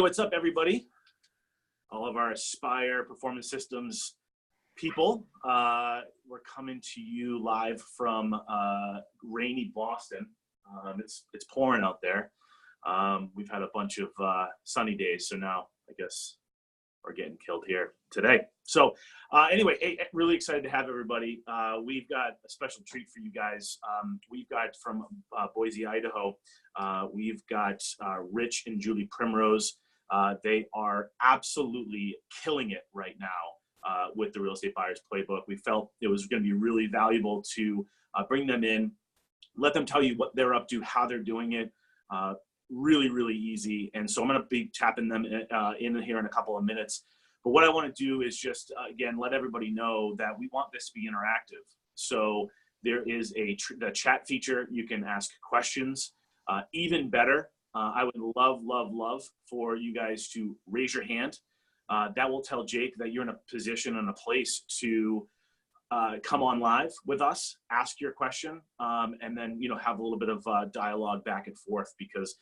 What's up, everybody? All of our Aspire Performance Systems people. We're coming to you live from rainy Boston. It's pouring out there. We've had a bunch of sunny days, so now I guess we're getting killed here today. So anyway, really excited to have everybody. We've got a special treat for you guys. We've got from Boise, Idaho, we've got Rich and Julie Primrose. They are absolutely killing it right now with the Real Estate Buyers Playbook. We felt it was going to be really valuable to bring them in, let them tell you what they're up to, how they're doing it. Really, really easy. And so I'm going to be tapping them in here in a couple of minutes. But what I want to do is just, again, let everybody know that we want this to be interactive. So there is the chat feature. You can ask questions. Even better, I would love for you guys to raise your hand. That will tell Jake that you're in a position and a place to come on live with us, ask your question, and then, have a little bit of dialogue back and forth because,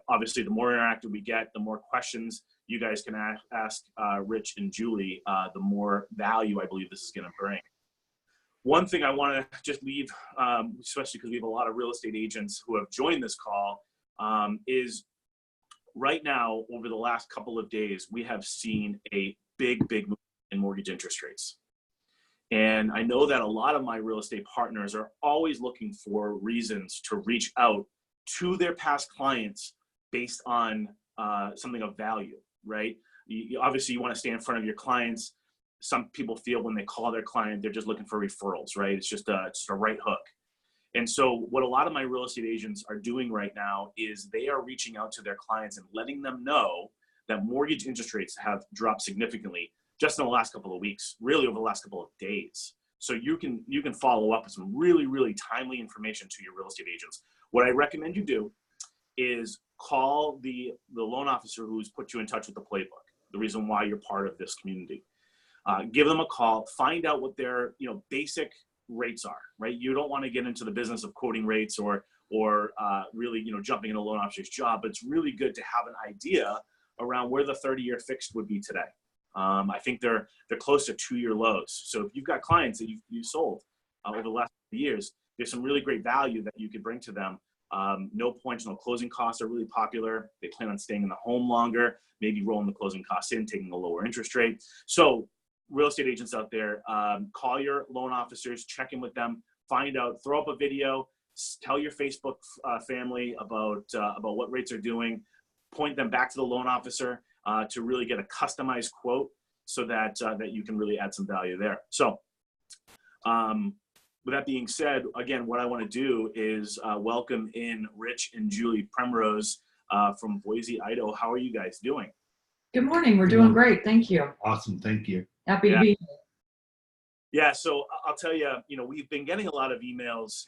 obviously the more interactive we get, the more questions you guys can ask Rich and Julie, the more value I believe this is going to bring. One thing I want to just leave, especially because we have a lot of real estate agents who have joined this call, is right now, over the last couple of days, we have seen a big move in mortgage interest rates. And I know that a lot of my real estate partners are always looking for reasons to reach out to their past clients based on something of value, right? Obviously, you want to stay in front of your clients. Some people feel when they call their client, they're just looking for referrals, right? It's just a right hook. And so what a lot of my real estate agents are doing right now is they are reaching out to their clients and letting them know that mortgage interest rates have dropped significantly just in the last couple of weeks, really over the last couple of days. So you can follow up with some really timely information to your real estate agents. What I recommend you do is call the loan officer who's put you in touch with the playbook, the reason why you're part of this community. Give them a call, find out what their basic rates are, right? You don't want to get into the business of quoting rates or really jumping in a loan officer's job, but it's really good to have an idea around where the 30-year fixed would be today. I think they're close to 2-year lows. So if you've got clients that you sold over the last years, there's some really great value that you could bring to them. No points, no closing costs are really popular. They plan on staying in the home longer, maybe rolling the closing costs in, taking a lower interest rate. So real estate agents out there, call your loan officers, check in with them, find out, throw up a video, tell your Facebook family about what rates are doing, point them back to the loan officer to really get a customized quote so that you can really add some value there. So with that being said, again, what I want to do is welcome in Rich and Julie Primrose from Boise, Idaho. How are you guys doing? Good morning. We're doing great. Thank you. Awesome. Thank you. Happy to be here. Yeah, so I'll tell you, we've been getting a lot of emails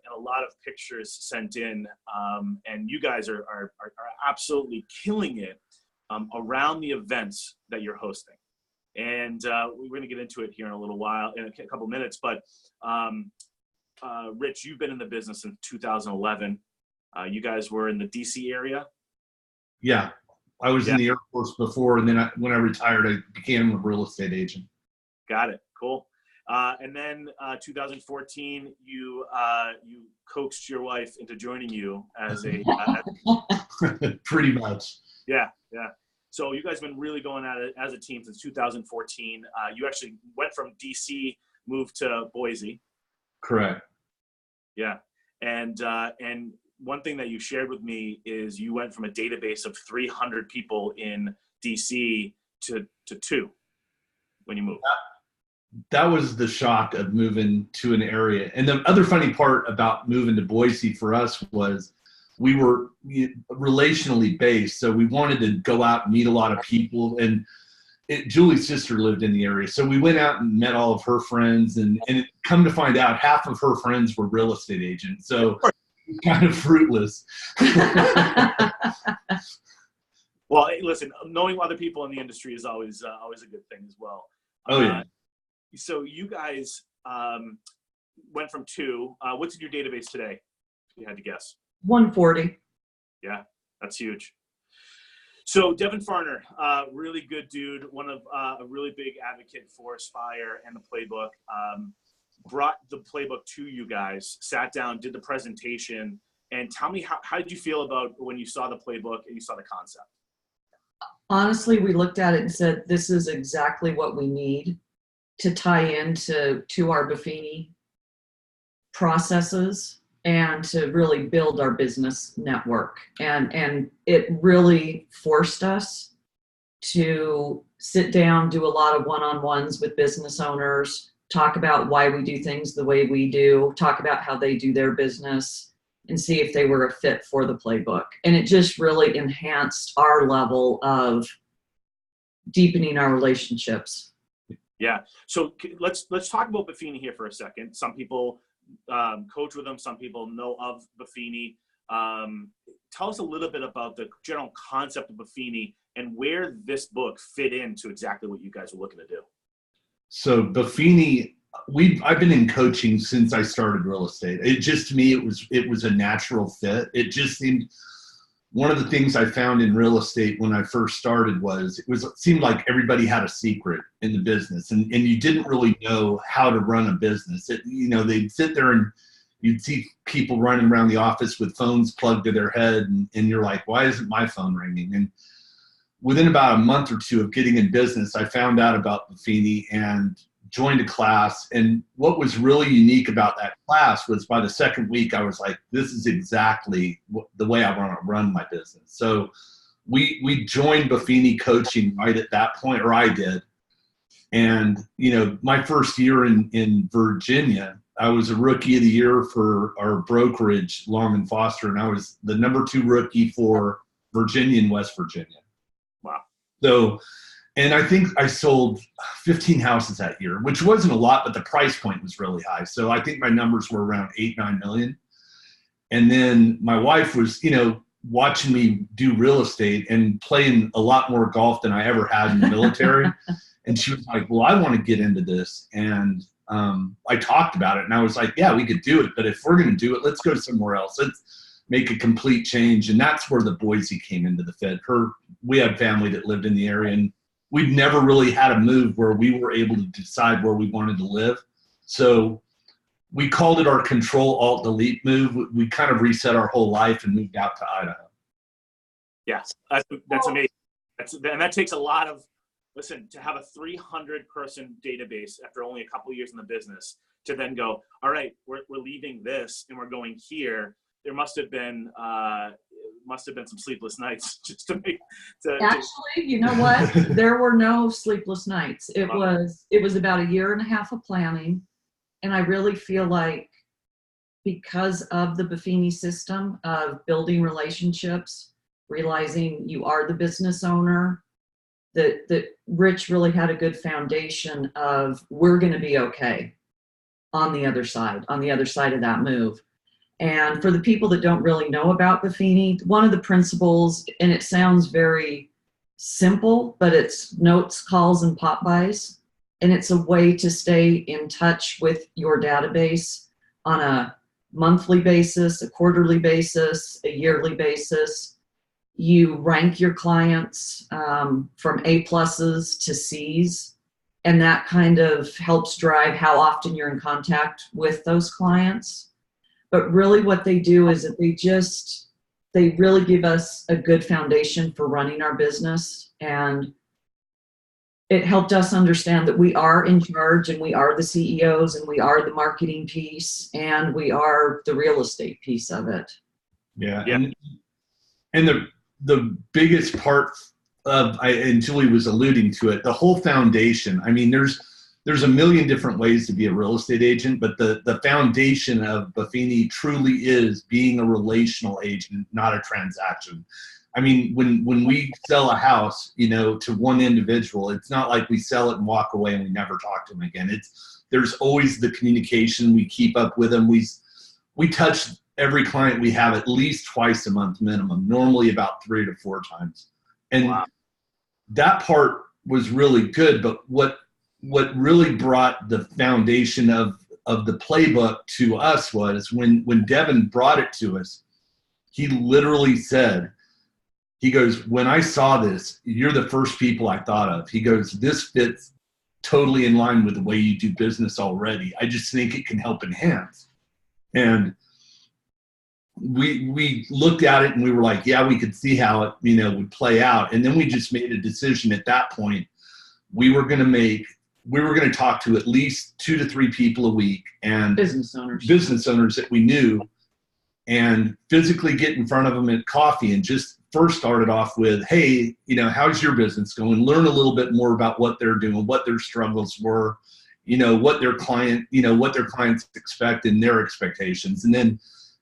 and a lot of pictures sent in, and you guys are absolutely killing it around the events that you're hosting. And we're going to get into it here in a little while, in a couple minutes. But Rich, you've been in the business since 2011. You guys were in the DC area? Yeah. I was in the Air Force before, and then when I retired, I became a real estate agent. Got it. Cool. And then 2014, you coaxed your wife into joining you as a pretty much. Yeah. So you guys have been really going at it as a team since 2014. You actually went from DC, moved to Boise. Correct. Yeah, and one thing that you shared with me is you went from a database of 300 people in DC to 2 when you moved. That was the shock of moving to an area. And the other funny part about moving to Boise for us was we were relationally based. So we wanted to go out and meet a lot of people. And Julie's sister lived in the area. So we went out and met all of her friends. And come to find out, half of her friends were real estate agents. So kind of fruitless. Well, listen, knowing other people in the industry is always a good thing as well. Oh, yeah. So you guys went from 2. What's in your database today, if you had to guess? 140. Yeah, that's huge. So Devin Farner, really good dude, one of a really big advocate for Aspire and the playbook. Brought the playbook to you guys, sat down, did the presentation, and tell me how did you feel about when you saw the playbook and you saw the concept? Honestly, we looked at it and said, this is exactly what we need to tie into our Buffini processes and to really build our business network. And it really forced us to sit down, do a lot of one-on-ones with business owners, talk about why we do things the way we do, talk about how they do their business, and see if they were a fit for the playbook. And it just really enhanced our level of deepening our relationships. Yeah. So let's talk about Buffini here for a second. Some people coach with them. Some people know of Buffini. Tell us a little bit about the general concept of Buffini and where this book fit into exactly what you guys are looking to do. So Buffini, I've been in coaching since I started real estate. It just, to me, it was a natural fit. It just seemed, one of the things I found in real estate when I first started was it seemed like everybody had a secret in the business, and you didn't really know how to run a business. They'd sit there and you'd see people running around the office with phones plugged to their head, and you're like, why isn't my phone ringing? And within about a month or two of getting in business, I found out about Buffini and joined a class. And what was really unique about that class was by the second week, I was like, this is exactly the way I want to run my business. So we joined Buffini coaching right at that point, or I did. And, my first year in Virginia, I was a rookie of the year for our brokerage, Long & Foster, and I was the number 2 rookie for Virginia and West Virginia. Wow. So, and I think I sold 15 houses that year, which wasn't a lot, but the price point was really high. So I think my numbers were around 8-9 million. And then my wife was, watching me do real estate and playing a lot more golf than I ever had in the military. And she was like, well, I want to get into this. And I talked about it, and I was like, yeah, we could do it. But if we're going to do it, let's go somewhere else. Let's make a complete change. And that's where the Boise came into the fit. We had family that lived in the area, and we'd never really had a move where we were able to decide where we wanted to live. So we called it our Control-Alt-Delete move. We kind of reset our whole life and moved out to Idaho. Yeah, that's amazing. And that takes a lot of, listen, to have a 300-person database after only a couple of years in the business, to then go, all right, we're leaving this and we're going here. There must have been some sleepless nights just to make. Actually, you know what? There were no sleepless nights. It was about 1.5 years of planning, and I really feel like because of the Buffini system of building relationships, realizing you are the business owner, that Rich really had a good foundation of, we're going to be okay on the other side of that move. And for the people that don't really know about Buffini, one of the principles, and it sounds very simple, but it's notes, calls, and pop buys. And it's a way to stay in touch with your database on a monthly basis, a quarterly basis, a yearly basis. You rank your clients from A+ to C's, and that kind of helps drive how often you're in contact with those clients. But really what they do is that they really give us a good foundation for running our business. And it helped us understand that we are in charge, and we are the CEOs, and we are the marketing piece, and we are the real estate piece of it. Yeah. And the biggest part of, and Julie was alluding to it, the whole foundation. I mean, there's a million different ways to be a real estate agent, but the foundation of Buffini truly is being a relational agent, not a transaction. I mean, when we sell a house, to one individual, it's not like we sell it and walk away and we never talk to them again. There's always the communication. We keep up with them. We touch every client we have at least twice a month minimum, normally about 3 to 4 times. And wow, that part was really good. But what really brought the foundation of the playbook to us was when Devin brought it to us, he literally said, He goes, when I saw this, you're the first people I thought of. He goes, this fits totally in line with the way you do business already. I just think it can help enhance. And we looked at it and we were like, yeah, we could see how it, would play out. And then we just made a decision at that point. We were going to talk to at least 2 to 3 people a week, and Business owners that we knew, and physically get in front of them at coffee and just first started off with, hey, how's your business going? Learn a little bit more about what they're doing, what their struggles were, what their clients expect and their expectations. And then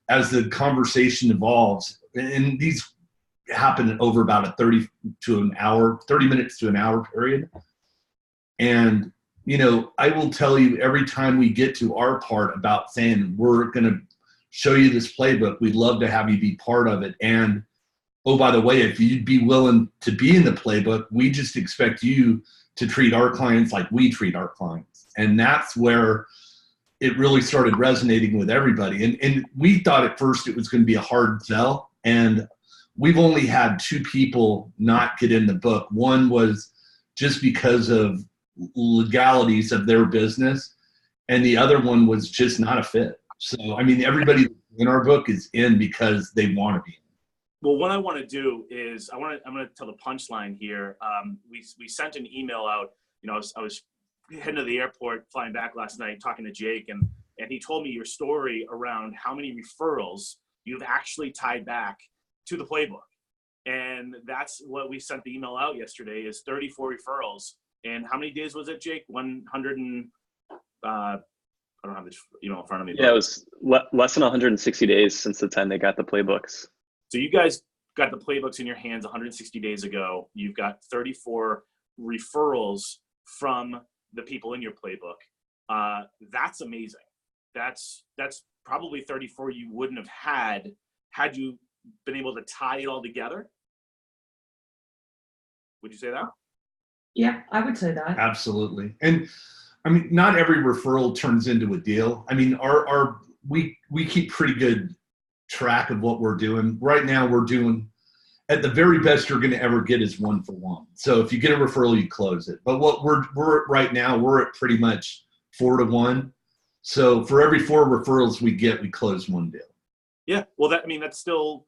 as the conversation evolves, and these happen over about a 30 minutes to an hour period. And, I will tell you, every time we get to our part about saying, we're going to show you this playbook, we'd love to have you be part of it. And, oh, by the way, if you'd be willing to be in the playbook, we just expect you to treat our clients like we treat our clients. And that's where it really started resonating with everybody. And we thought at first it was going to be a hard sell. And we've only had 2 people not get in the book. One was just because of legalities of their business, and the other one was just not a fit. So, everybody in our book is in because they want to be in. Well, what I want to do is I'm going to tell the punchline here. We sent an email out. I was heading to the airport, flying back last night, talking to Jake, and he told me your story around how many referrals you've actually tied back to the playbook. And that's what we sent the email out yesterday, is 34 referrals. And how many days was it, Jake? 100 and I don't have it, in front of me. Yeah, it was less than 160 days since the time they got the playbooks. So you guys got the playbooks in your hands 160 days ago. You've got 34 referrals from the people in your playbook. That's amazing. That's probably 34 you wouldn't have had you been able to tie it all together. Would you say that? Yeah, I would say that. Absolutely. And not every referral turns into a deal. We keep pretty good track of what we're doing. Right now we're doing, at the very best you're going to ever get is 1 for 1. So if you get a referral, you close it. But what we're right now, we're at pretty much 4 to 1. So for every 4 referrals we get, we close 1 deal. Yeah. Well, that's still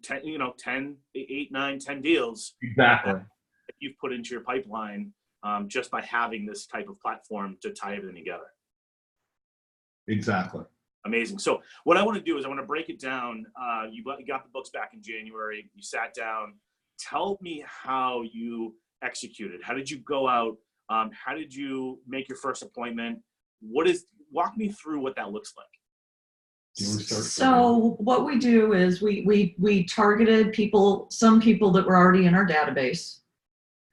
10, 10, 8, 9, 10 deals. Exactly. That you've put into your pipeline just by having this type of platform to tie everything together. Exactly. Amazing. So what I want to do is I want to break it down. You got the books back in January. You sat down. Tell me how you executed. How did you go out? How did you make your first appointment? Walk me through what that looks like. So what we do is we targeted some people that were already in our database,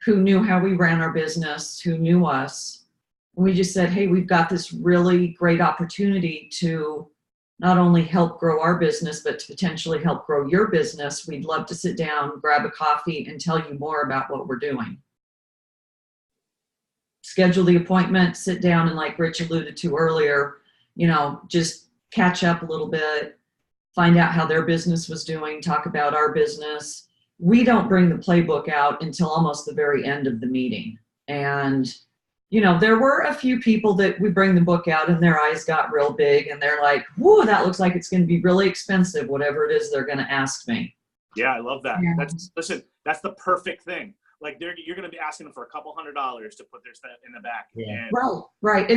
who knew how we ran our business, who knew us. And we just said, hey, we've got this really great opportunity to not only help grow our business, but to potentially help grow your business. We'd love to sit down, grab a coffee, and tell you more about what we're doing. Schedule the appointment, sit down, and like Rich alluded to earlier, just catch up a little bit, find out how their business was doing, talk about our business. We don't bring the playbook out until almost the very end of the meeting. And, there were a few people that we bring the book out and their eyes got real big and they're like, whoa, that looks like it's going to be really expensive, whatever it is they're going to ask me. Yeah, I love that. Yeah. That's the perfect thing. Like you're going to be asking them for $200 to put their stuff in the back. Yeah. Right.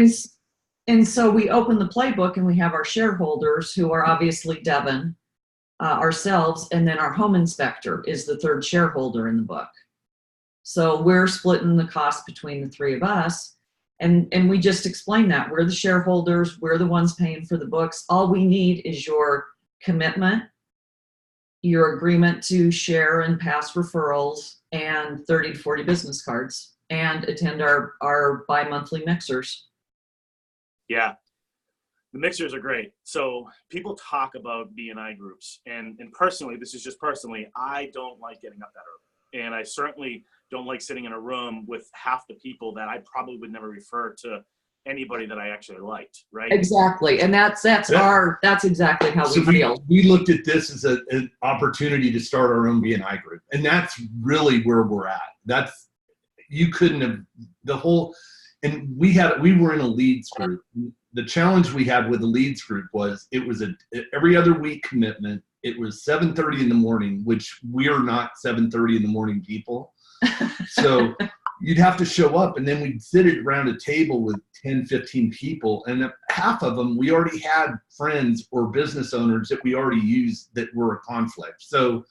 And so we open the playbook and we have our shareholders, who are obviously Devin, ourselves, and then our home inspector is the 3rd shareholder in the book. So we're splitting the cost between the 3 of us. And we just explain that. We're the shareholders. We're the ones paying for the books. All we need is your commitment, your agreement to share and pass referrals, and 30 to 40 business cards, and attend our bi-monthly mixers. Yeah. The mixers are great. So people talk about BNI groups, and personally, this is just personally, I don't like getting up that early. And I certainly don't like sitting in a room with half the people that I probably would never refer to anybody that I actually liked, right? Exactly. And that's exactly how So we feel. we looked at this as an opportunity to start our own BNI group. And that's really where we're at. You couldn't have the whole, and we were in a leads group. The challenge we had with the leads group was it was every other week commitment. It was 7:30 in the morning, which we're not 7:30 in the morning people. So you'd have to show up, and then we'd sit around a table with 10, 15 people, and half of them we already had friends or business owners that we already used that were a conflict. So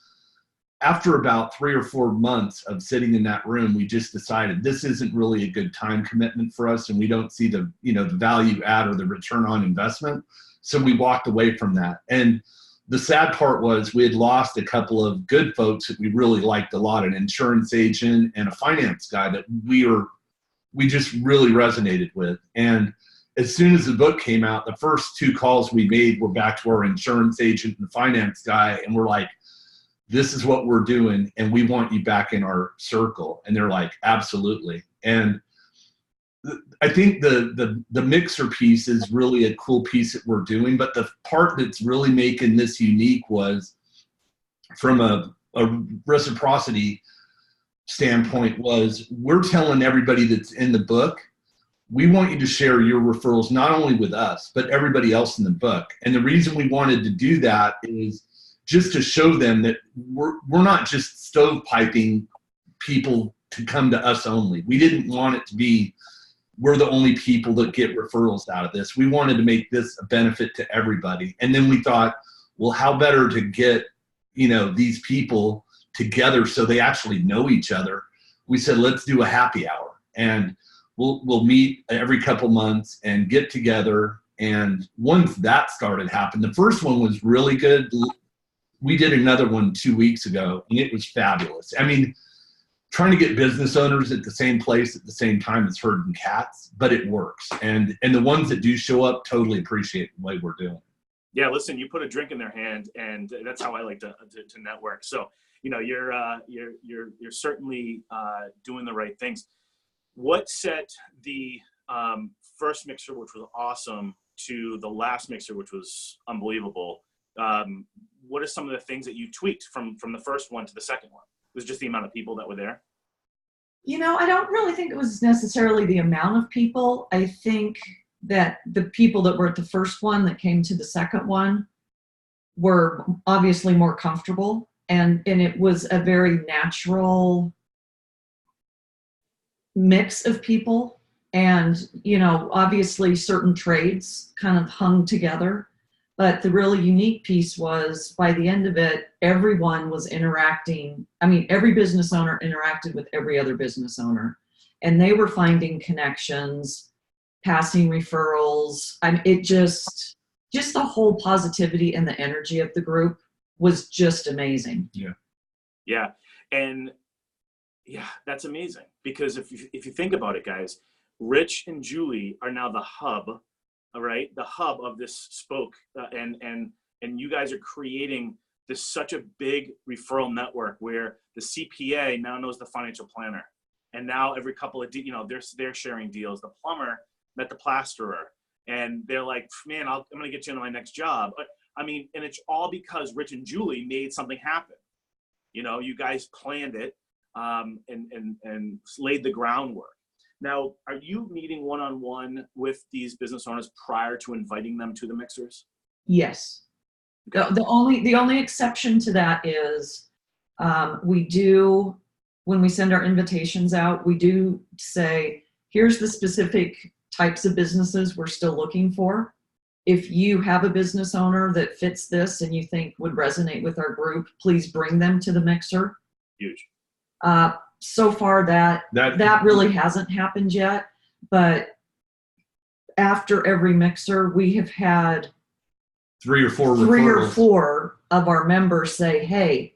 after about 3 or 4 months of sitting in that room, we just decided this isn't really a good time commitment for us, and we don't see the value add or the return on investment. So we walked away from that. And the sad part was we had lost a couple of good folks that we really liked a lot, an insurance agent and a finance guy that we just really resonated with. And as soon as the book came out, the first 2 calls we made were back to our insurance agent and finance guy, and we're like, this is what we're doing, and we want you back in our circle. And they're like, absolutely. And I think the mixer piece is really a cool piece that we're doing, but the part that's really making this unique was from a reciprocity standpoint was we're telling everybody that's in the book, we want you to share your referrals not only with us, but everybody else in the book. And the reason we wanted to do that is just to show them that we're not just stovepiping people to come to us only. We didn't want it to be we're the only people that get referrals out of this. We wanted to make this a benefit to everybody. And then we thought, well, how better to get these people together so they actually know each other. We said, let's do a happy hour, and we'll meet every couple months and get together. And once that started happening, the first one was really good. We did another one 2 weeks ago, and it was fabulous. I mean, trying to get business owners at the same place at the same time is herding cats, but it works. And the ones that do show up totally appreciate the way we're doing. Yeah, listen, you put a drink in their hand, and that's how I like to network. So, you're certainly doing the right things. What set the first mixer, which was awesome, to the last mixer, which was unbelievable? What are some of the things that you tweaked from the first one to the second one? Was it just the amount of people that were there? I don't really think it was necessarily the amount of people. I think that the people that were at the first one that came to the second one were obviously more comfortable, and it was a very natural mix of people. And, obviously certain trades kind of hung together. But the really unique piece was by the end of it, everyone was interacting. I mean, every business owner interacted with every other business owner, and they were finding connections, passing referrals. It just the whole positivity and the energy of the group was just amazing. Yeah. And yeah, that's amazing, because if you think about it, guys, Rich and Julie are now the hub. All right, the hub of this spoke, and you guys are creating this such a big referral network where the CPA now knows the financial planner, and now every couple of they're sharing deals. The plumber met the plasterer, and they're like, man, I'm gonna get you into my next job. I mean, and it's all because Rich and Julie made something happen. You guys planned it, and laid the groundwork. Now, are you meeting one-on-one with these business owners prior to inviting them to the mixers? Yes. The only exception to that is we do, when we send our invitations out, we do say, here's the specific types of businesses we're still looking for. If you have a business owner that fits this and you think would resonate with our group, please bring them to the mixer. Huge. So far that really hasn't happened yet, but after every mixer, we have had 3 or 4 3 or referrals. 4 of our members say, hey,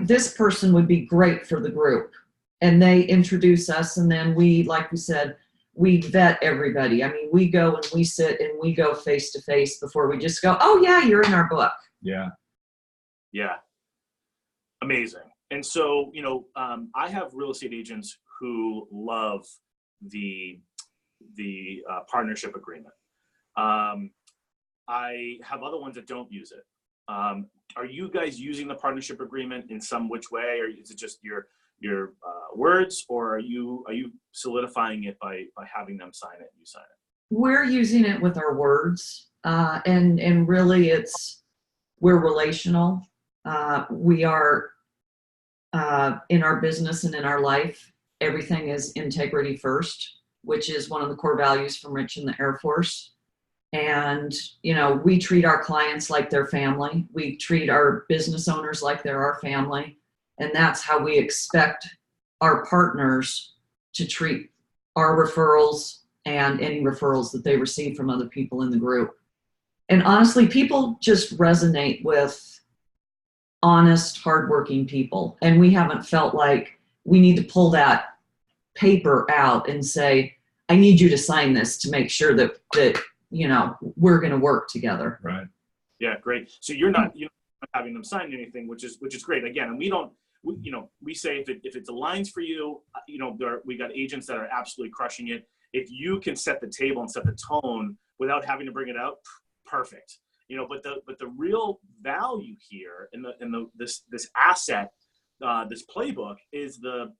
this person would be great for the group. And they introduce us, and then like we said, we vet everybody. I mean, we go and we sit and we go face to face before we just go, oh yeah, you're in our book. Yeah. Amazing. And so, I have real estate agents who love the partnership agreement. I have other ones that don't use it. Are you guys using the partnership agreement in some which way, or is it just your words, or are you solidifying it by having them sign it and you sign it? We're using it with our words, and really we're relational. We are in our business and in our life, everything is integrity first, which is one of the core values from Rich in the Air Force. And, we treat our clients like their family. We treat our business owners like they're our family. And that's how we expect our partners to treat our referrals and any referrals that they receive from other people in the group. And honestly, people just resonate with honest, hardworking people. And we haven't felt like we need to pull that paper out and say, I need you to sign this to make sure that we're going to work together. Right. Yeah, great. So you're not having them sign anything, which is great. Again, and we say if it aligns for you, we got agents that are absolutely crushing it. If you can set the table and set the tone without having to bring it out, perfect. But the real value here in this asset, this playbook is the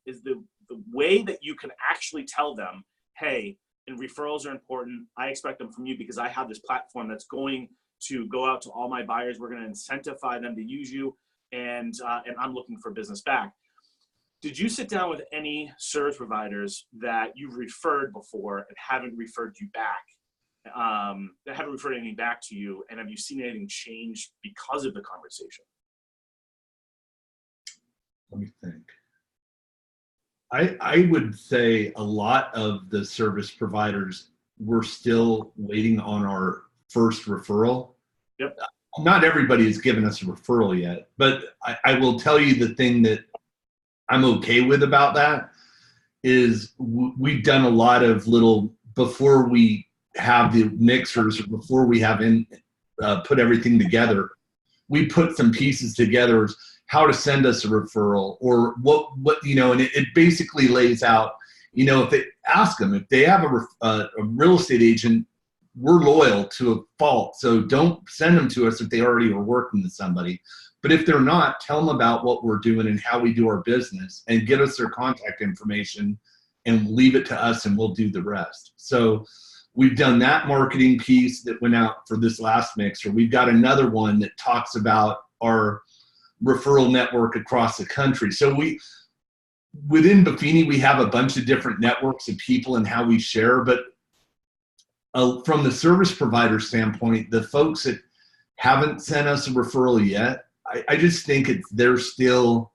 way that you can actually tell them, hey, and referrals are important. I expect them from you because I have this platform that's going to go out to all my buyers. We're going to incentivize them to use you, and I'm looking for business back. Did you sit down with any service providers that you've referred before and haven't referred you back, that haven't referred anything back to you, and have you seen anything change because of the conversation? Let me think. I would say a lot of the service providers were still waiting on our first referral. Yep. Not everybody has given us a referral yet, but I will tell you the thing that I'm okay with about that is we've done a lot of before we have the mixers, or before we have put everything together, we put some pieces together, how to send us a referral, or what and it basically lays out, if they ask them, if they have a real estate agent, we're loyal to a fault. So don't send them to us if they already are working with somebody. But if they're not, tell them about what we're doing and how we do our business, and get us their contact information and leave it to us, and we'll do the rest. So we've done that marketing piece that went out for this last mixer. We've got another one that talks about our referral network across the country. So within Buffini, we have a bunch of different networks of people and how we share, but from the service provider standpoint, the folks that haven't sent us a referral yet, I just think they're still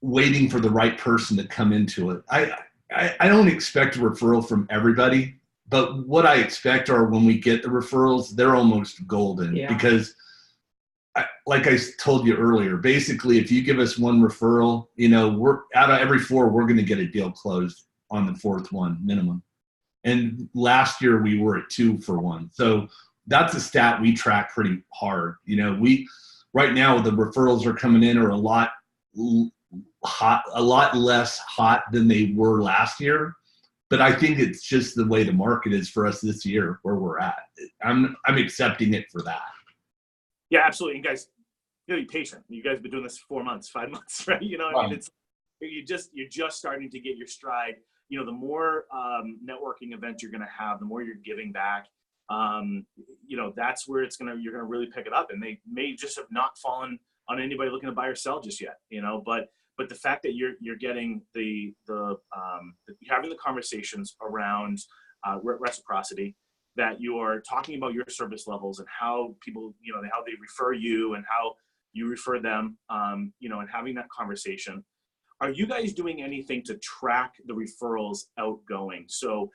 waiting for the right person to come into it. I don't expect a referral from everybody, but what I expect are, when we get the referrals, they're almost golden. Yeah. Because like I told you earlier, basically, if you give us one referral, we're out of every 4, we're going to get a deal closed on the 4th one minimum. And last year we were at 2 for 1. So that's a stat we track pretty hard. Right now the referrals are coming in are a lot less hot than they were last year. But I think it's just the way the market is for us this year, where we're at. I'm accepting it for that. Yeah, absolutely. And guys, be patient. You guys have been doing this 4 months, 5 months, right? It's you're just starting to get your stride. The more networking events you're going to have, the more you're giving back. That's where you're going to really pick it up. And they may just have not fallen on anybody looking to buy or sell just yet. But the fact that you're getting you're having the conversations around reciprocity, that you are talking about your service levels and how people, how they refer you and how you refer them, and having that conversation. Are you guys doing anything to track the referrals outgoing? So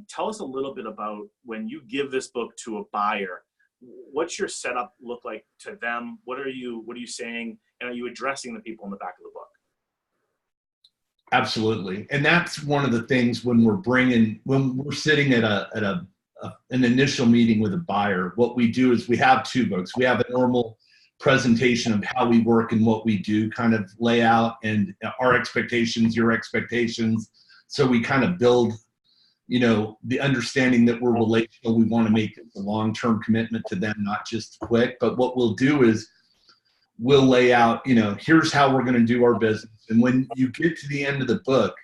tell us a little bit about, when you give this book to a buyer, what's your setup look like to them? What are you saying? And are you addressing the people in the back of the book? Absolutely. And that's one of the things when we're sitting at an initial meeting with a buyer, what we do is we have 2 books. We have a normal presentation of how we work and what we do kind of lay out, and our expectations, your expectations. So we kind of build, the understanding that we're relational. We want to make a long-term commitment to them, not just quick. But what we'll do is we'll lay out, here's how we're going to do our business. And when you get to the end of the book,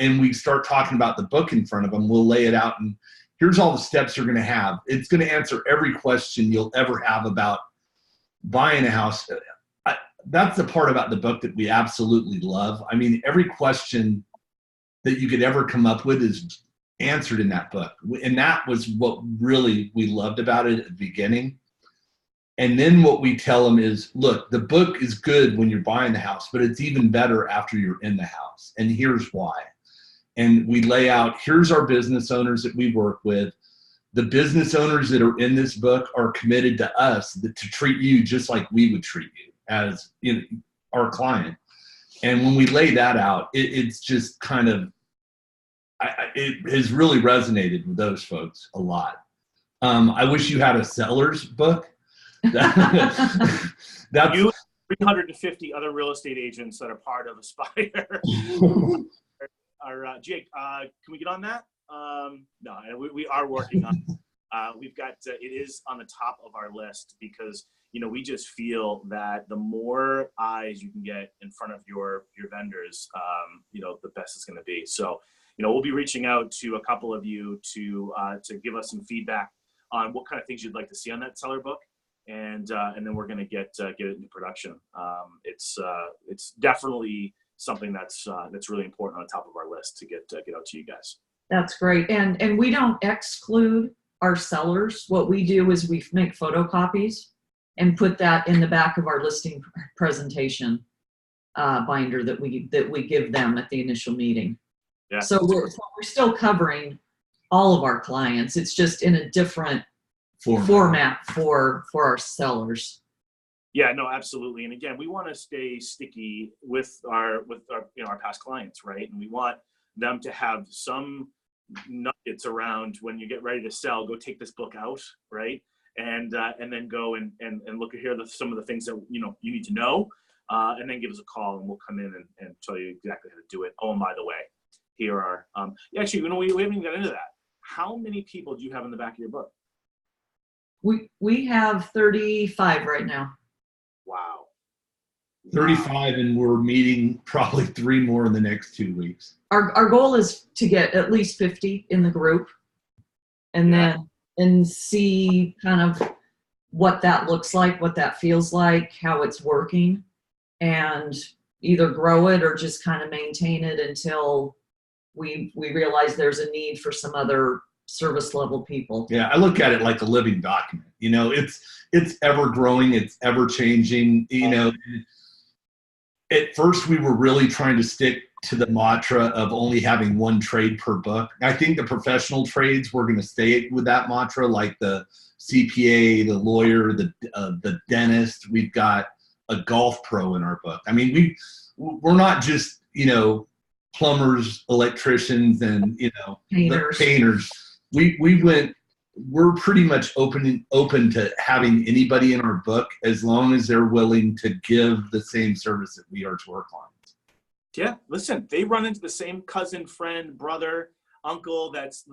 and we start talking about the book in front of them, we'll lay it out, and here's all the steps you're going to have. It's going to answer every question you'll ever have about buying a house. That's the part about the book that we absolutely love. I mean, every question that you could ever come up with is answered in that book. And that was what really we loved about it at the beginning. And then what we tell them is, look, the book is good when you're buying the house, but it's even better after you're in the house. And here's why. And we lay out, here's our business owners that we work with. The business owners that are in this book are committed to us to treat you just like we would treat you as our client. And when we lay that out, it's just kind of, it has really resonated with those folks a lot. I wish you had a seller's book. That's You 350 other real estate agents that are part of Aspire. Jake, can we get on that? No, we are working on it. We've got, it is on the top of our list because, we just feel that the more eyes you can get in front of your vendors, the best it's going to be. So, we'll be reaching out to a couple of you to give us some feedback on what kind of things you'd like to see on that seller book. And then we're going to get it into production. It's definitely something that's really important on the top of our list to get out to you guys. That's great. And we don't exclude our sellers. What we do is we make photocopies and put that in the back of our listing presentation binder that we give them at the initial meeting. Yeah. So we're still covering all of our clients. It's just in a different format for our sellers. Yeah, no, absolutely. And again, we want to stay sticky with our our past clients, right? And we want them to have some nuggets around when you get ready to sell. Go take this book out, right? And then go and look at some of the things that you need to know, and then give us a call and we'll come in and tell you exactly how to do it. Oh, and by the way, here are actually we haven't even got into that. How many people do you have in the back of your book? We have 35 right now. Wow. 35, and we're meeting probably 3 more in the next 2 weeks. Our goal is to get at least 50 in the group, and then see kind of what that looks like, what that feels like, how it's working, and either grow it or just kind of maintain it until we realize there's a need for some other service level people. Yeah, I look at it like a living document. It's ever growing, it's ever changing. At first we were really trying to stick to the mantra of only having one trade per book. I think the professional trades, we're going to stay with that mantra, like the CPA, the lawyer, the dentist. We've got a golf pro in our book. I mean, we're not just plumbers, electricians, and painters. We're pretty much open to having anybody in our book as long as they're willing to give the same service that we are to our clients. Yeah, listen, they run into the same cousin, friend, brother, uncle that's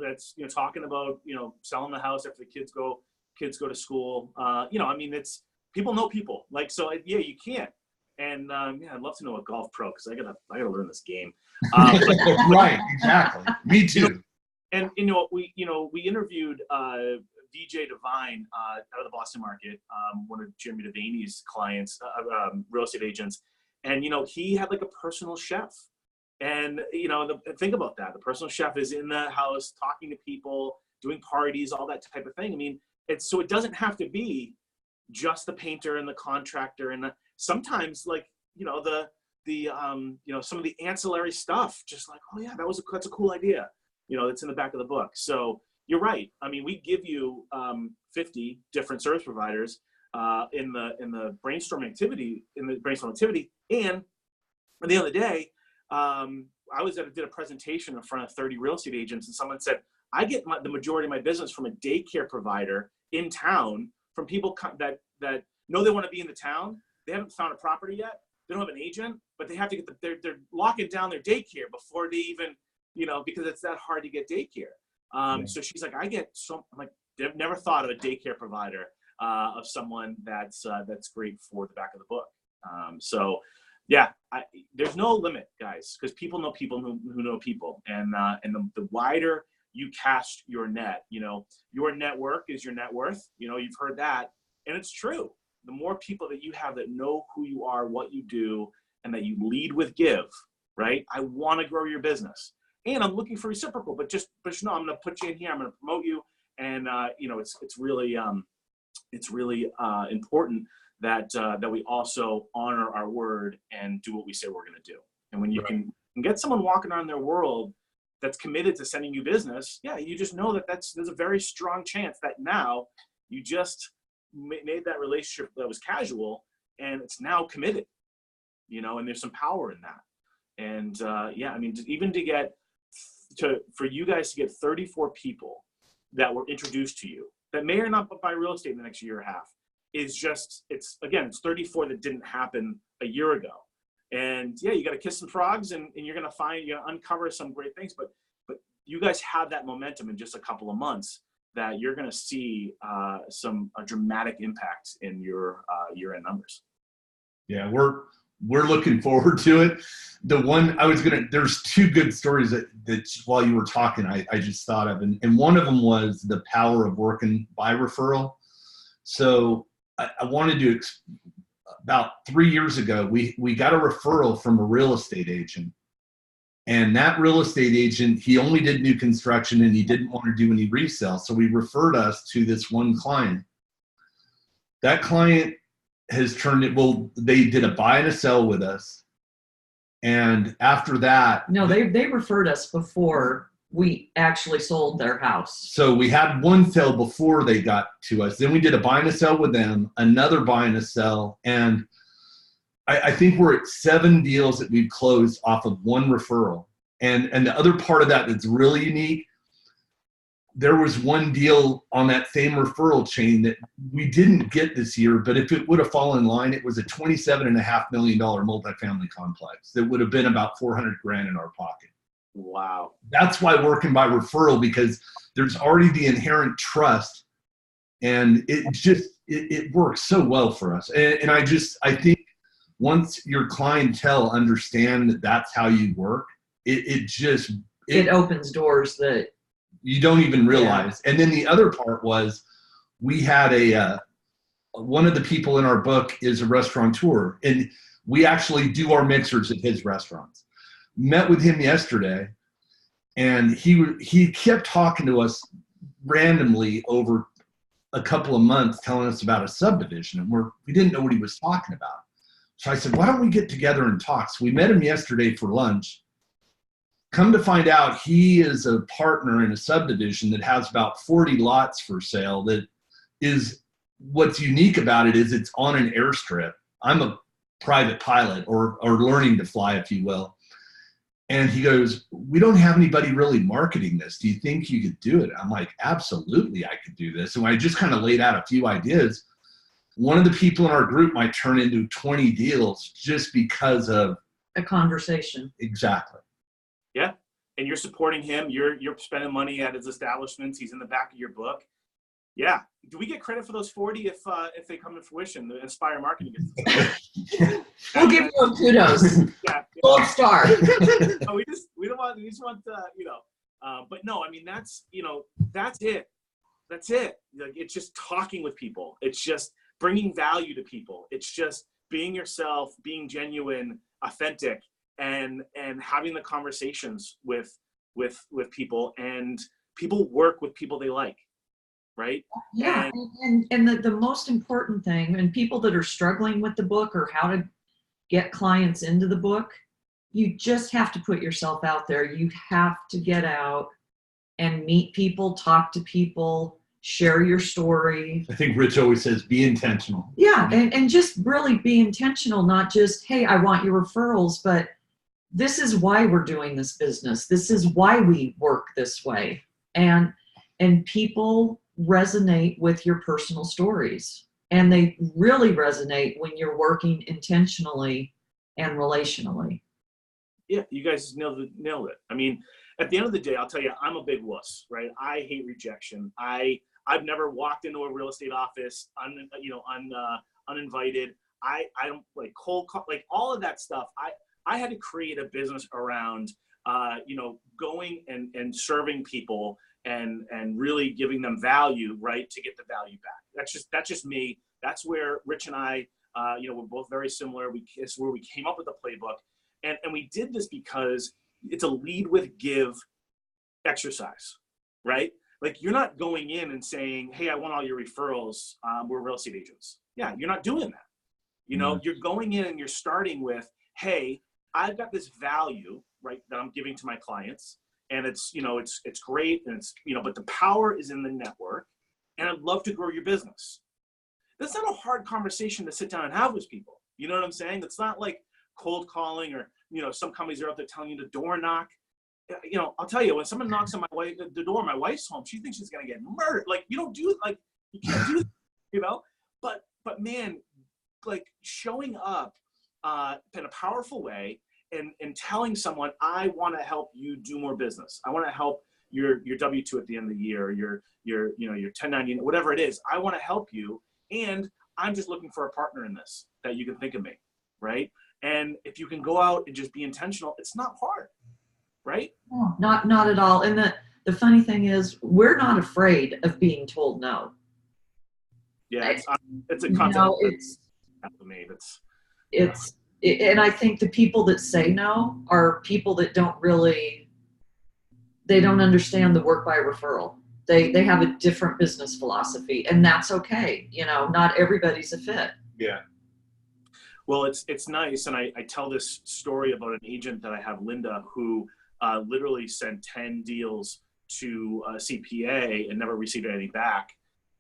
talking about selling the house after the kids go to school. It's people know people. You can't. And I'd love to know a golf pro because I gotta learn this game. Right, exactly. Me too. And we interviewed VJ Devine out of the Boston market, one of Jeremy Devaney's clients, real estate agents, and he had like a personal chef, and think about that. The personal chef is in the house talking to people, doing parties, all that type of thing. I mean, it doesn't have to be just the painter and the contractor, and sometimes some of the ancillary stuff, just like, oh yeah, that's a cool idea. It's in the back of the book. So you're right. I mean, we give you 50 different service providers in the brainstorming activity. And at the end of the day, I did a presentation in front of 30 real estate agents, and someone said, I get the majority of my business from a daycare provider in town, from people that know they want to be in the town. They haven't found a property yet. They don't have an agent, but they have to get they're locking down their daycare before they even, because it's that hard to get daycare. So she's like, I'm like, they've never thought of a daycare provider of someone that's great for the back of the book. So yeah, there's no limit, guys, because people know people who know people, and the wider you cast your net, your network is your net worth. You've heard that, and it's true. The more people that you have that know who you are, what you do, and that you lead with give, right? I want to grow your business, and I'm looking for reciprocal, but just I'm going to put you in here. I'm going to promote you, and it's really important that we also honor our word and do what we say we're going to do. And when you can get someone walking around their world that's committed to sending you business, you just know that there's a very strong chance that now you just made that relationship that was casual and it's now committed, and there's some power in that. And even for you guys to get 34 people that were introduced to you that may or not buy real estate in the next year and a half is just, it's 34 that didn't happen a year ago. And you got to kiss some frogs, and you're going to uncover some great things, but you guys have that momentum in just a couple of months that you're going to see a dramatic impact in your year-end numbers. Yeah, we're looking forward to it. There's two good stories that while you were talking, I just thought of, and one of them was the power of working by referral. So I wanted to, about 3 years ago, we got a referral from a real estate agent. And that real estate agent, he only did new construction and he didn't want to do any resale. So he referred us to this one client. That client has turned it, they did a buy and a sell with us. And after that. No, they referred us before we actually sold their house. So we had one sale before they got to us. Then we did a buy and a sell with them, another buy and a sell. And I think we're at 7 deals that we've closed off of one referral. And the other part of that that's really unique, there was one deal on that same referral chain that we didn't get this year, but if it would have fallen in line, it was a $27.5 million multifamily complex that would have been about $400,000 in our pocket. Wow. That's why working by referral, because there's already the inherent trust, and it works so well for us. And I think once your clientele understand that that's how you work, it opens doors that you don't even realize. And then the other part was, we had one of the people in our book is a restaurateur, and we actually do our mixers at his restaurants. Met with him yesterday, and he kept talking to us randomly over a couple of months, telling us about a subdivision, and we didn't know what he was talking about. So I said, why don't we get together and talk? So we met him yesterday for lunch. Come to find out, he is a partner in a subdivision that has about 40 lots for sale. That is, what's unique about it is it's on an airstrip. I'm a private pilot, or learning to fly, if you will. And he goes, we don't have anybody really marketing this. Do you think you could do it? I'm like, absolutely, I could do this. And I just kind of laid out a few ideas. One of the people in our group might turn into 20 deals just because of a conversation. Exactly. Yeah. And you're supporting him. You're spending money at his establishments. He's in the back of your book. Yeah. Do we get credit for those 40 if they come to fruition? The Inspire Marketing gets We'll give you a kudos. Yeah. Gold star. No, we just want but no, I mean, that's it. That's it. Like, it's just talking with people. It's just bringing value to people. It's just being yourself, being genuine, authentic, and having the conversations with people, and people work with people they like. Right? Yeah. And the most important thing, and people that are struggling with the book or how to get clients into the book, you just have to put yourself out there. You have to get out and meet people, talk to people, share your story. I think Rich always says, be intentional. Yeah. And just really be intentional, not just, hey, I want your referrals, but this is why we're doing this business. This is why we work this way. And people resonate with your personal stories. And they really resonate when you're working intentionally and relationally. Yeah, you guys nailed it. I mean, at the end of the day, I'll tell you, I'm a big wuss, right? I hate rejection. I've never walked into a real estate office uninvited. I don't like cold call, like all of that stuff. I had to create a business around going and serving people and really giving them value, right, to get the value back. That's just me. That's where Rich and I, we're both very similar. It's where we came up with the playbook. And we did this because it's a lead with give exercise, right? Like you're not going in and saying, hey, I want all your referrals. We're real estate agents. Yeah, you're not doing that. You're going in and you're starting with, hey, I've got this value, right, that I'm giving to my clients. And it's great. And but the power is in the network. And I'd love to grow your business. That's not a hard conversation to sit down and have with people. You know what I'm saying? It's not like cold calling or, some companies are out there telling you to door knock. I'll tell you, when someone knocks on the door, my wife's home, she thinks she's going to get murdered. Like you don't do it. Like you can't do that, but man, like showing up in a powerful way and telling someone, I want to help you do more business. I want to help your W-2 at the end of the year, your 1099, whatever it is. I want to help you. And I'm just looking for a partner in this that you can think of me. Right. And if you can go out and just be intentional, it's not hard. Right. Oh, not at all. And the funny thing is we're not afraid of being told no. Yeah. It's a concept. And I think the people that say no are people that they don't understand the work by referral. They have a different business philosophy, and that's okay. Not everybody's a fit. Yeah. Well, it's nice. And I tell this story about an agent that I have, Linda, who literally sent 10 deals to a CPA and never received any back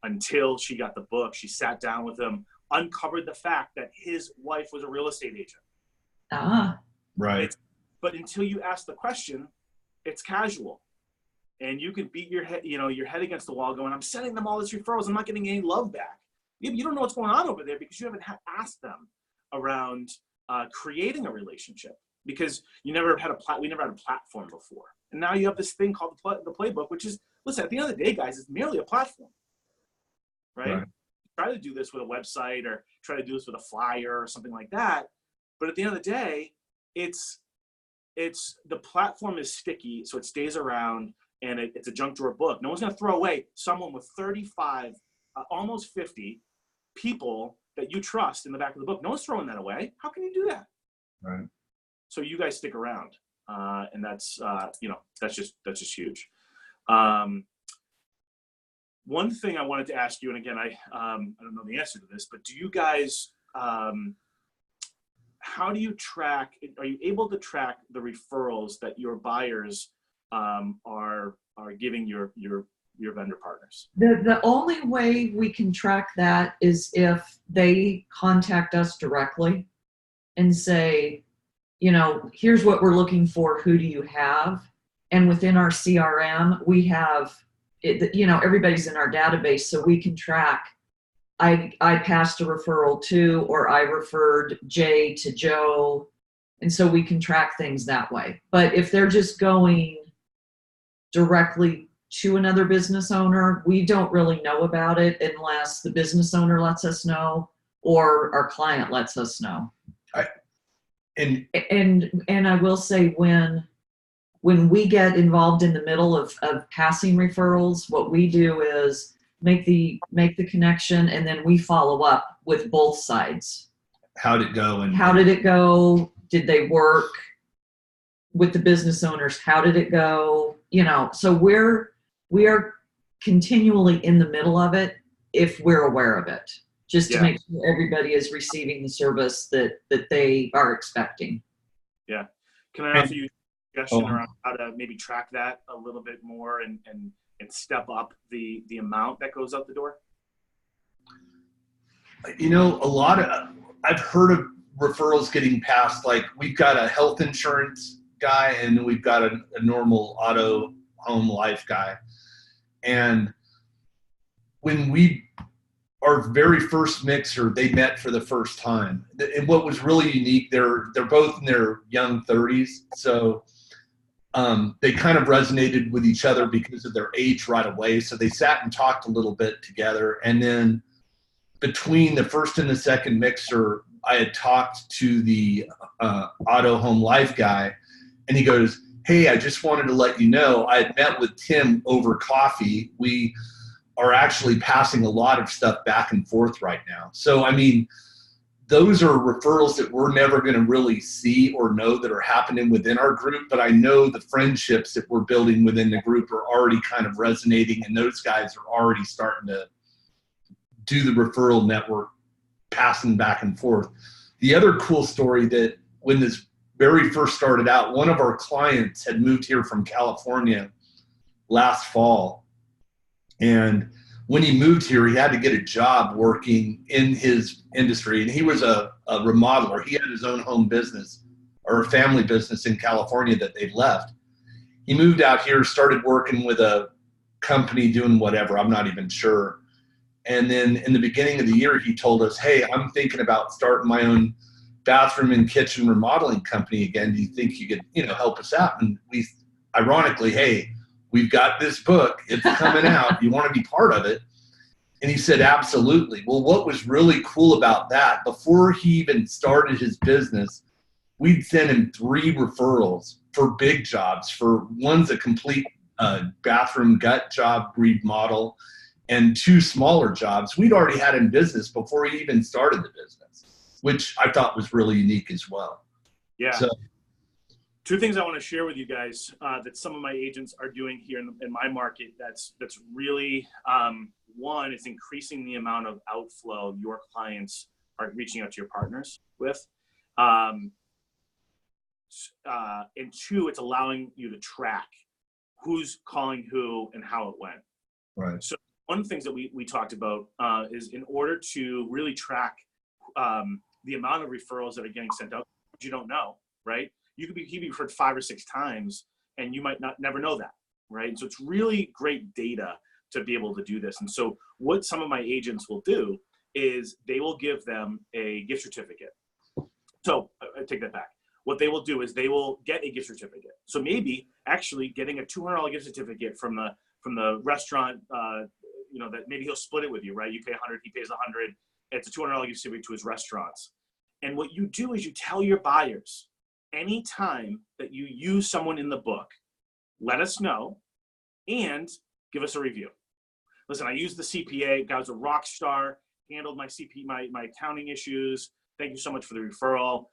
until she got the book. She sat down with him, uncovered the fact that his wife was a real estate agent. Ah, right. But until you ask the question, it's casual. And you can beat your head against the wall going, I'm sending them all these referrals. I'm not getting any love back. You don't know what's going on over there because you haven't asked them around creating a relationship because we never had a platform before. And now you have this thing called the playbook, which is, listen, at the end of the day, guys, it's merely a platform, right? Try to do this with a website or try to do this with a flyer or something like that. But at the end of the day, it's the platform is sticky, so it stays around. And it's a junk drawer book. No one's going to throw away someone with 35, almost 50 people that you trust in the back of the book. No one's throwing that away. How can you do that? Right. So you guys stick around, and that's just huge. One thing I wanted to ask you, and again, I don't know the answer to this, but do you guys? How do you track? Are you able to track the referrals that your buyers are giving your vendor partners? The only way we can track that is if they contact us directly and say, here's what we're looking for. Who do you have? And within our CRM, we have everybody's in our database, so we can track. I passed a referral to, or I referred Jay to Joe. And so we can track things that way. But if they're just going directly to another business owner, we don't really know about it unless the business owner lets us know or our client lets us know. And I will say when we get involved in the middle of passing referrals, what we do is make the connection, and then we follow up with both sides. How did it go? How did it go? Did they work with the business owners? How did it go? So we are continually in the middle of it if we're aware of it, just to make sure everybody is receiving the service that they are expecting. Yeah. Can I offer you a suggestion around how to maybe track that a little bit more and step up the amount that goes out the door? I've heard of referrals getting passed. Like we've got a health insurance guy and we've got a normal auto home life guy. And when we our very first mixer, they met for the first time. And what was really unique, they're both in their young 30s. So they kind of resonated with each other because of their age right away. So they sat and talked a little bit together. And then between the first and the second mixer, I had talked to the Auto Home Life guy, and he goes, "Hey, I just wanted to let you know I had met with Tim over coffee. We are actually passing a lot of stuff back and forth right now." So, I mean, those are referrals that we're never going to really see or know that are happening within our group. But I know the friendships that we're building within the group are already kind of resonating, and those guys are already starting to do the referral network passing back and forth. The other cool story that when this very first started out, one of our clients had moved here from California last fall. And when he moved here, he had to get a job working in his industry. And he was a remodeler. He had his own home business or a family business in California that they'd left. He moved out here, started working with a company doing whatever, I'm not even sure. And then in the beginning of the year, he told us, "Hey, I'm thinking about starting my own bathroom and kitchen remodeling company again. Do you think you could, help us out?" And we, ironically, "Hey, we've got this book. It's coming out. You want to be part of it?" And he said, "Absolutely." Well, what was really cool about that, before he even started his business, we'd send him 3 referrals for big jobs. For one's a complete bathroom gut job remodel, and 2 smaller jobs. We'd already had in business before he even started the business, which I thought was really unique as well. Yeah. So, 2 things I want to share with you guys that some of my agents are doing here in my market. That's really one, it's increasing the amount of outflow your clients are reaching out to your partners with, and 2, it's allowing you to track who's calling who and how it went. right. So one of the things that we talked about is in order to really track the amount of referrals that are getting sent out, you don't know, right? He'd be referred 5 or 6 times, and you might never know that, right? So it's really great data to be able to do this. And so what some of my agents will do is they will give them a gift certificate. So I take that back. What they will do is they will get a gift certificate. So maybe actually getting a $200 gift certificate from the restaurant, that maybe he'll split it with you, right? You pay 100, he pays 100. It's a $200 gift certificate to his restaurants. And what you do is you tell your buyers, anytime that you use someone in the book, let us know and give us a review. Listen, I used the CPA. Guy was a rock star, handled my accounting issues. Thank you so much for the referral.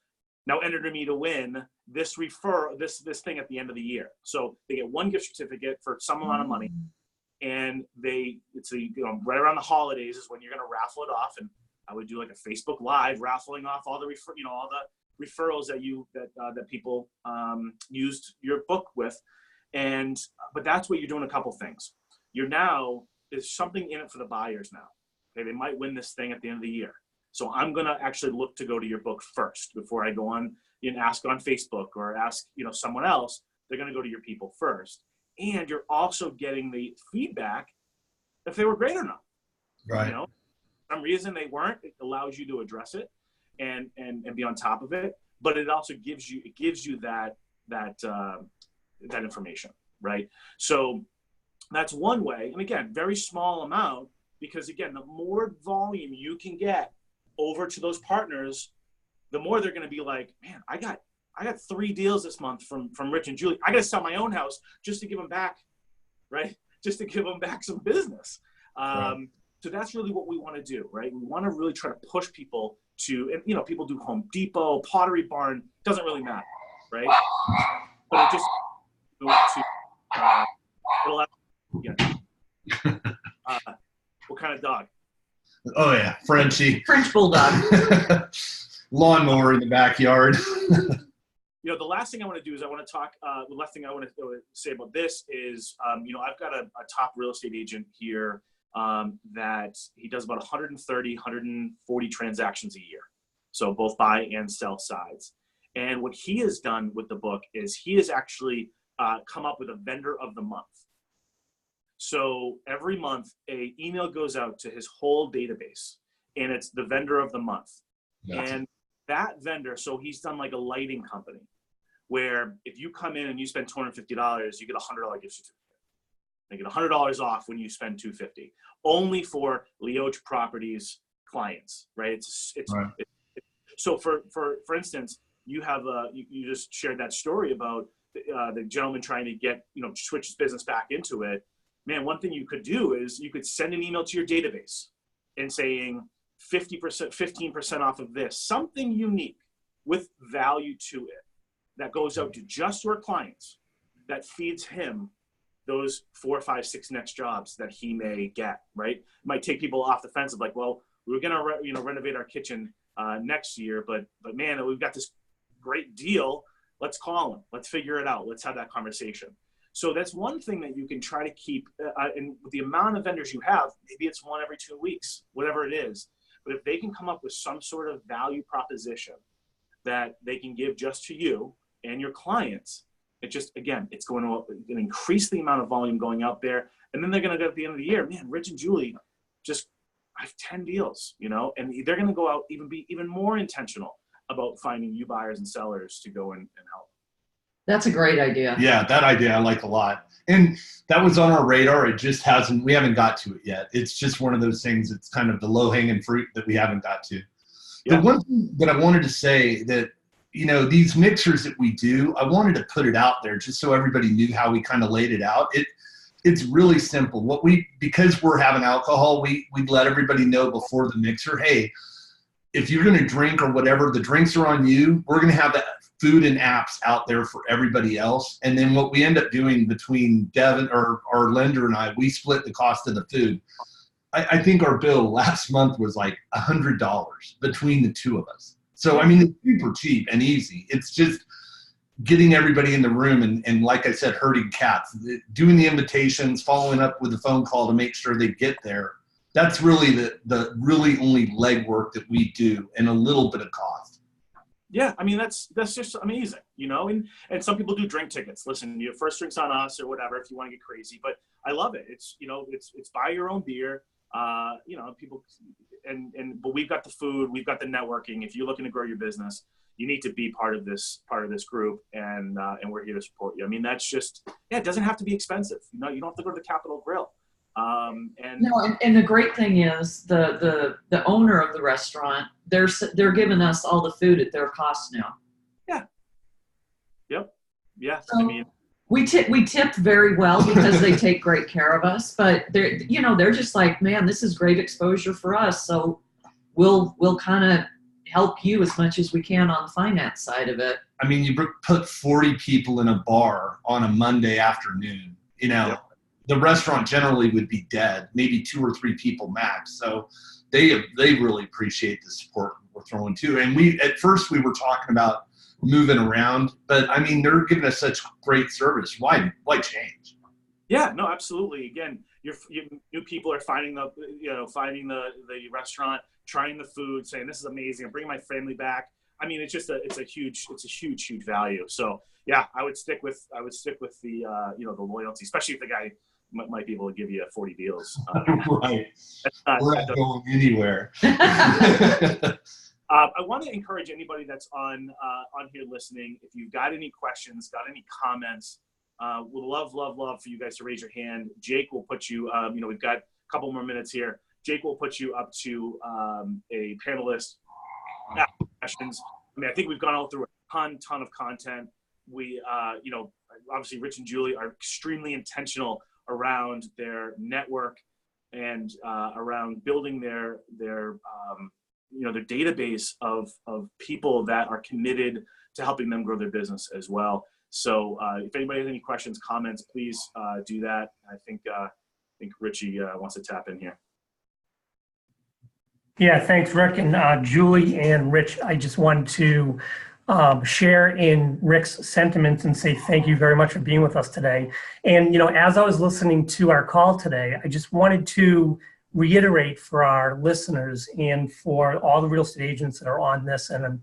Now enter me to win this this thing at the end of the year. So they get 1 gift certificate for some amount of money. And it's right around the holidays is when you're going to raffle it off. And I would do like a Facebook Live raffling off all the referrals that people used your book with. But that's what you're doing. A couple things. There's something in it for the buyers now. Okay, they might win this thing at the end of the year. So I'm going to actually look to go to your book first before I go on and ask on Facebook or ask someone else. They're going to go to your people first. And you're also getting the feedback if they were great or not. Right. For some reason they weren't. It allows you to address it and be on top of it. But it also gives you that information, right? So that's one way. And again, very small amount, because again, the more volume you can get over to those partners, the more they're going to be like, "Man, I got 3 deals this month from Rich and Julie. I got to sell my own house just to give them back," right? Just to give them back some business. Right. So that's really what we want to do, right? We want to really try to push people to, and people do Home Depot, Pottery Barn, doesn't really matter, right? But it just what kind of dog? Oh yeah, Frenchie. French bulldog. Lawnmower in the backyard. The last thing I want to do is I want to talk. The last thing I want to say about this is, I've got a top real estate agent here that he does about 130, 140 transactions a year. So both buy and sell sides. And what he has done with the book is he has actually come up with a vendor of the month. So every month, a email goes out to his whole database, and it's the vendor of the month. Yeah. And that vendor, so he's done like a lighting company, where if you come in and you spend $250, you get a $100 gift certificate. They get $100 off when you spend $250, only for Leoch Properties clients, right? It's Right. so for instance, you have you just shared that story about the gentleman trying to get, switch his business back into it. Man, one thing you could do is you could send an email to your database and saying 50%, 15% off of this, something unique with value to it that goes out to just your clients, that feeds him those 4, 5, 6 next jobs that he may get, right? It might take people off the fence of like, well, we're gonna renovate our kitchen next year, but man, we've got this great deal. Let's call him. Let's figure it out. Let's have that conversation. So that's one thing that you can try to keep. And with the amount of vendors you have, maybe it's one every 2 weeks, whatever it is. But if they can come up with some sort of value proposition that they can give just to you and your clients, it just, again, it's going to increase the amount of volume going out there. And then they're going to go at the end of the year, man, Rich and Julie, I have 10 deals, and they're going to go out, be even more intentional about finding new buyers and sellers to go and help. That's a great idea. Yeah, that idea I like a lot. And that was on our radar. It just we haven't got to it yet. It's just one of those things. It's kind of the low hanging fruit that we haven't got to. Yeah. The one thing that I wanted to say that, these mixers that we do, I wanted to put it out there just so everybody knew how we kind of laid it out. It's really simple. Because we're having alcohol, we let everybody know before the mixer, hey, if you're going to drink or whatever, the drinks are on you. We're going to have that food and apps out there for everybody else. And then what we end up doing between Devin or our lender and I, we split the cost of the food. I think our bill last month was like $100 between the two of us. So, it's super cheap and easy. It's just getting everybody in the room and like I said, herding cats, doing the invitations, following up with a phone call to make sure they get there. That's really the really only legwork that we do, and a little bit of cost. Yeah, that's just amazing, and some people do drink tickets. Listen, your first drink's on us or whatever if you want to get crazy, but I love it. It's it's buy your own beer. People but we've got the food, we've got the networking. If you're looking to grow your business, you need to be part of this group, and we're here to support you. That's just, it doesn't have to be expensive. You don't have to go to the Capitol Grill. And the great thing is the owner of the restaurant, they're giving us all the food at their cost now. Yeah. Yep. Yeah. So we tip very well because they take great care of us, but they're just like, man, this is great exposure for us. So we'll kind of help you as much as we can on the finance side of it. You put 40 people in a bar on a Monday afternoon, Yep. The restaurant generally would be dead, maybe 2 or 3 people max. So they really appreciate the support we're throwing too. And at first we were talking about moving around, but they're giving us such great service. Why change? Yeah, no, absolutely. Again, your new people are finding the restaurant, trying the food, saying this is amazing. I'm bringing my family back. It's a huge value. So yeah, I would stick with the the loyalty, especially if the guy might be able to give you 40 deals. Right. We're not going anywhere. I want to encourage anybody that's on here listening. If you've got any questions, got any comments, we'd love for you guys to raise your hand. Jake will put you. We've got a couple more minutes here. Jake will put you up to a panelist. Questions. I think we've gone all through a ton of content. We, obviously, Rich and Julie are extremely intentional around their network and around building their database of people that are committed to helping them grow their business as well. So if anybody has any questions, comments, please do that. I think Richie wants to tap in here. Yeah, thanks, Rick and Julie and Rich. I just wanted to share in Rick's sentiments and say thank you very much for being with us today. And, as I was listening to our call today, I just wanted to reiterate for our listeners and for all the real estate agents that are on this and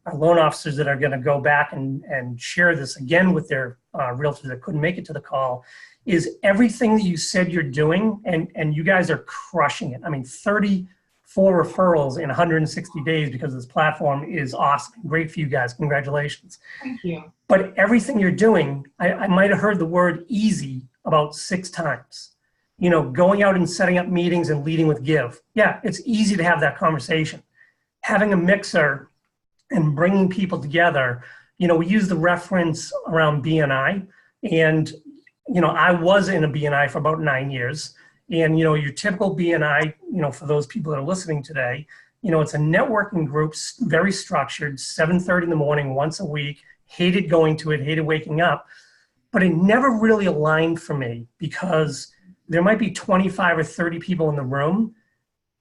our loan officers that are going to go back and share this again with their realtors that couldn't make it to the call, is everything that you said you're doing, and you guys are crushing it. I mean, 34 referrals in 160 days because this platform is awesome. Great for you guys. Congratulations. Thank you. But everything you're doing, I might have heard the word easy about 6 times. You know, going out and setting up meetings and leading with give. Yeah, it's easy to have that conversation. Having a mixer and bringing people together, you know, we use the reference around BNI, and, you know, I was in a BNI for about 9 years. And, you know, your typical BNI, you know, for those people that are listening today, you know, it's a networking group, very structured, 7:30 in the morning, once a week. Hated going to it, hated waking up. But it never really aligned for me because there might be 25 or 30 people in the room.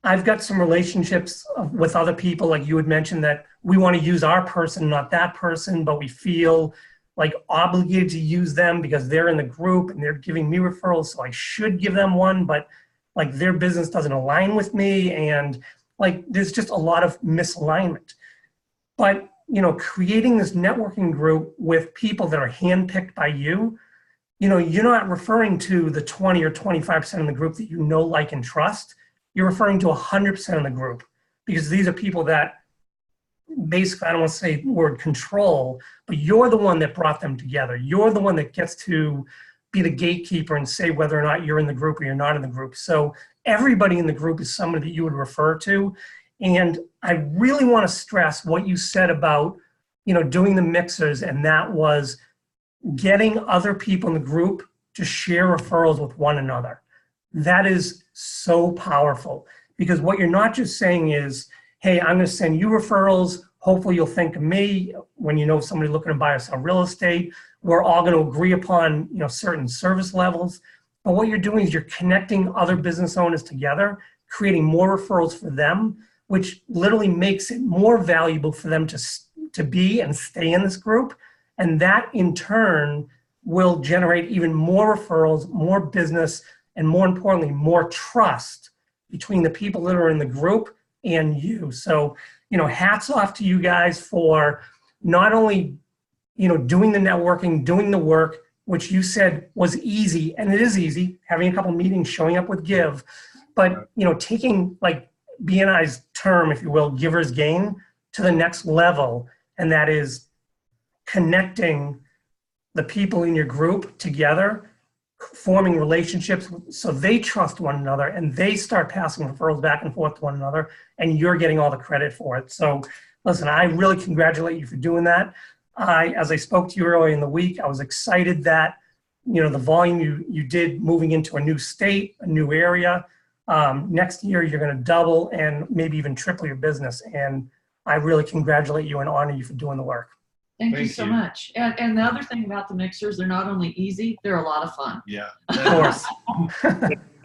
I've got some relationships with other people, like you had mentioned, that we want to use our person, not that person, but we feel like obligated to use them because they're in the group and they're giving me referrals, so I should give them one, but like their business doesn't align with me, and like there's just a lot of misalignment. But, you know, creating this networking group with people that are handpicked by you, you know, you're not referring to the 20 or 25% of the group that you know, like, and trust. You're referring to 100% of the group, because these are people that basically, I don't want to say the word control, but you're the one that brought them together. You're the one that gets to be the gatekeeper and say whether or not you're in the group or you're not in the group. So everybody in the group is somebody that you would refer to. And I really want to stress what you said about, you know, doing the mixers, and that was getting other people in the group to share referrals with one another. That is so powerful, because what you're not just saying is, hey, I'm going to send you referrals. Hopefully you'll think of me when you know somebody looking to buy or sell real estate. We're all going to agree upon, you know, certain service levels. But what you're doing is you're connecting other business owners together, creating more referrals for them, which literally makes it more valuable for them to be and stay in this group. And that in turn will generate even more referrals, more business, and more importantly, more trust between the people that are in the group and you. So, you know, hats off to you guys for not only, you know, doing the networking, doing the work, which you said was easy, and it is easy, having a couple meetings, showing up with give, but, you know, taking like BNI's term, if you will, giver's gain, to the next level. And that is connecting the people in your group together, forming relationships so they trust one another and they start passing referrals back and forth to one another, and you're getting all the credit for it. So listen, I really congratulate you for doing that. As I spoke to you earlier in the week, I was excited that, you know, the volume you did moving into a new state, a new area. Next year, you're going to double and maybe even triple your business. And I really congratulate you and honor you for doing the work. Thank you so much. And the other thing about the mixers, they're not only easy, they're a lot of fun. Yeah. Of course.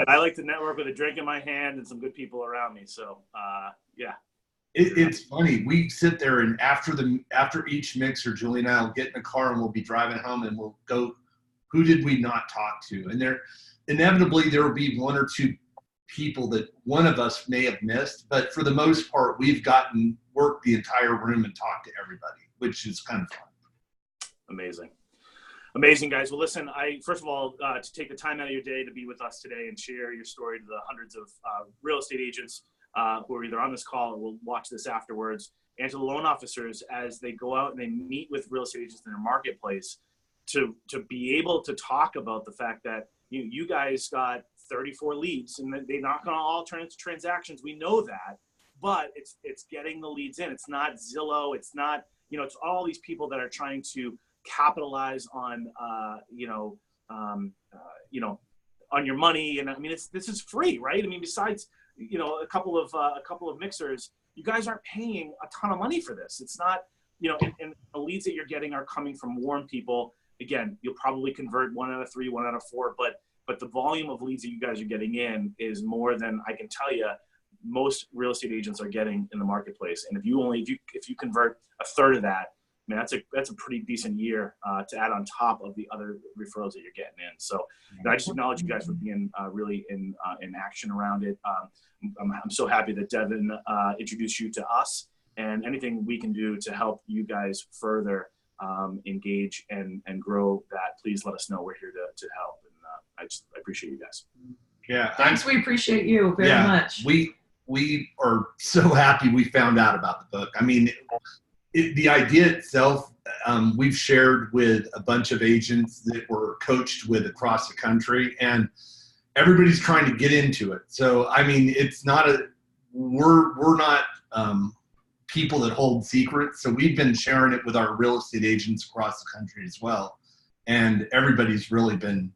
I like to network with a drink in my hand and some good people around me. So, yeah. It's funny. We sit there, and after each mixer, Julie and I will get in the car and we'll be driving home and we'll go, who did we not talk to? And inevitably there will be one or two people that one of us may have missed, but for the most part, we've worked the entire room and talked to everybody, which is kind of fun. Amazing, guys. Well, listen, first of all, to take the time out of your day to be with us today and share your story to the hundreds of real estate agents who are either on this call or will watch this afterwards, and to the loan officers as they go out and they meet with real estate agents in their marketplace, to be able to talk about the fact that you guys got 34 leads and they're not going to all turn into transactions. We know that, but it's getting the leads in. It's not Zillow. It's not, it's all these people that are trying to capitalize on, on your money. And I mean, this is free, right? I mean, besides, a couple of mixers, you guys aren't paying a ton of money for this. It's not, and the leads that you're getting are coming from warm people. Again, you'll probably convert 1 out of 3, 1 out of 4, but the volume of leads that you guys are getting in is more than I can tell you most real estate agents are getting in the marketplace. And if you convert a third of that, I mean, that's a pretty decent year to add on top of the other referrals that you're getting in. So I just acknowledge you guys for being really in action around it. I'm so happy that Devin introduced you to us, and anything we can do to help you guys further engage and grow that, please let us know. We're here to help. And I appreciate you guys. Yeah. Thanks. We appreciate you very much. We are so happy we found out about the book. I mean, the idea itself, we've shared with a bunch of agents that we're coached with across the country, and everybody's trying to get into it. So, I mean, it's not we're not people that hold secrets. So we've been sharing it with our real estate agents across the country as well. And everybody's really been,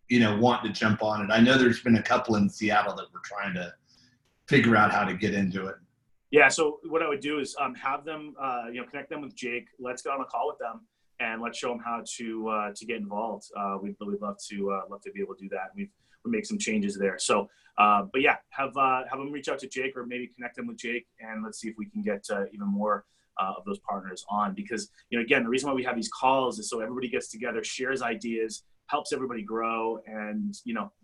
wanting to jump on it. I know there's been a couple in Seattle that we're trying to figure out how to get into it. Yeah. So what I would do is have them, connect them with Jake. Let's get on a call with them and let's show them how to get involved. We'd love to be able to do that. We'll make some changes there. So, but yeah, have them reach out to Jake, or maybe connect them with Jake, and let's see if we can get even more of those partners on. Because again, the reason why we have these calls is so everybody gets together, shares ideas, helps everybody grow, and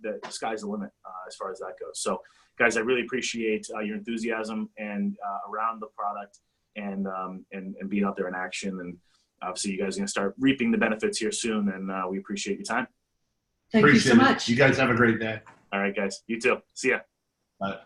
the sky's the limit as far as that goes. So, guys, I really appreciate your enthusiasm and around the product and being out there in action. And obviously, you guys are going to start reaping the benefits here soon, and we appreciate your time. Thank you so much. You guys have a great day. All right, guys. You too. See ya.